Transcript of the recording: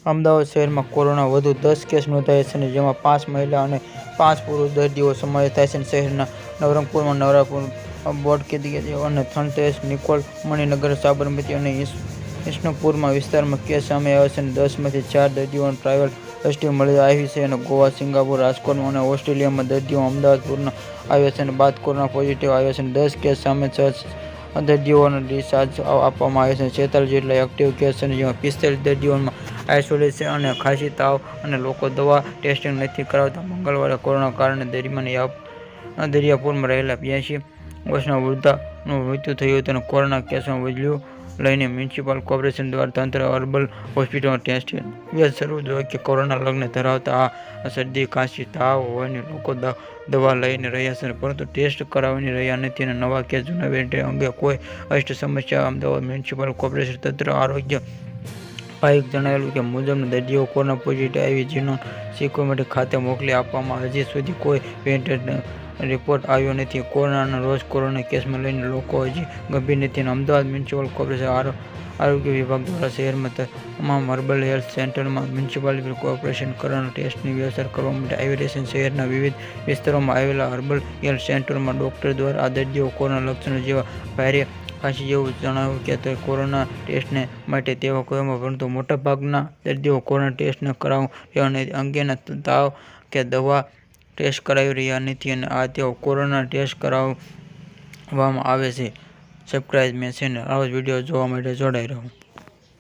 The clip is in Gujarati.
અમદાવાદ શહેરમાં કોરોના વધુ 10 કેસ નોંધાયા છે, જેમાં 5 મહિલા અને 5 પુરુષ દર્દીઓ સમાવેશ થાય છે. શહેરના નવરંગપુરમાં નવરંગપુર બોડકેદીઓ અને ધનતેરસ, નિકોલ, મણિનગર, સાબરમતી અને ઈસનપુરમાં વિસ્તારમાં કેસ સામે આવ્યા છે. 10માંથી 4 દર્દીઓને ટ્રાવેલ હિસ્ટ્રી મળી આવી છે અને ગોવા, સિંગાપુર, રાજકોટ અને ઓસ્ટ્રેલિયામાં દર્દીઓ અમદાવાદપુરના આવ્યા છે અને બાદ કોરોના પોઝિટિવ આવ્યા છે. 10 કેસ સામે 6 દર્દીઓને ડિસ્ચાર્જ આપવામાં આવ્યા છે. 46 જેટલા એક્ટિવ કેસ છે, જેમાં 45 દર્દીઓમાં આઇસોલેશન છે અને ખાંસી, તાવ અને લોકો દવા ટેસ્ટિંગ નથી કરાવતા. મંગળવારે કોરોનાના કારણે દરિયાપુરમાં રહેલા 82 વર્ષના વૃદ્ધાનું મૃત્યુ થયું હતું. કોરોના કેસોમાં વધુ લઈને મ્યુનિસિપલ કોર્પોરેશન દ્વારા તંત્ર હર્બલ હોસ્પિટલમાં ટેસ્ટિંગ અભિયાન શરૂ થયું છે. કોરોના લક્ષણ ધરાવતા આ શરદી, ખાંસી, તાવ હોવાથી લોકો દવા લઈ રહ્યા છે, પરંતુ ટેસ્ટ કરાવી રહ્યા નથી અને નવા કેસ, જૂના વેરિયન્ટ અંગે કોઈ અસ્પષ્ટ સમસ્યા. અમદાવાદ મ્યુનિસિપલ કોર્પોરેશન તંત્ર આરોગ્ય આયુક્તે જણાવ્યું મુજબ દર્દીઓ કોરોના પોઝિટિવ આવી જીનોમ સિક્વન્સિંગ ખાતે મોકલી આપવામાં. હજી સુધી કોઈ વેરિયન્ટ રિપોર્ટ આવ્યો નથી. કોરોનાના રોજ કોરોના કેસમાં લઈને લોકો હજી ગંભીર નથી. અમદાવાદ મ્યુનિસિપલ કોર્પોરેશન આરોગ્ય વિભાગ દ્વારા શહેરમાં તમામ હર્બલ હેલ્થ સેન્ટરમાં મ્યુનિસિપલ કોર્પોરેશન કોરોના ટેસ્ટની વ્યવસ્થા કરવામાં આવી રહી છે. શહેરના વિવિધ વિસ્તારોમાં આવેલા હર્બલ હેલ્થ સેન્ટરોમાં ડોક્ટર દ્વારા આ દર્દીઓ કોરોના લક્ષણો જેવા ભારે ખાંસી જેવું જણાવ્યું કે કોરોના ટેસ્ટને માટે તેઓ કહેવામાં, પરંતુ મોટાભાગના દર્દીઓ કોરોના ટેસ્ટ કરાવી રહ્યા અંગેના તાવ કે દવા ટેસ્ટ કરાવી રહ્યા નથી અને તેઓ કોરોના ટેસ્ટ કરાવવામાં આવે છે. સબસ્ક્રાઇબ મે ચેનલ. આવા જ વિડીયો જોવા માટે જોડાઈ રહો.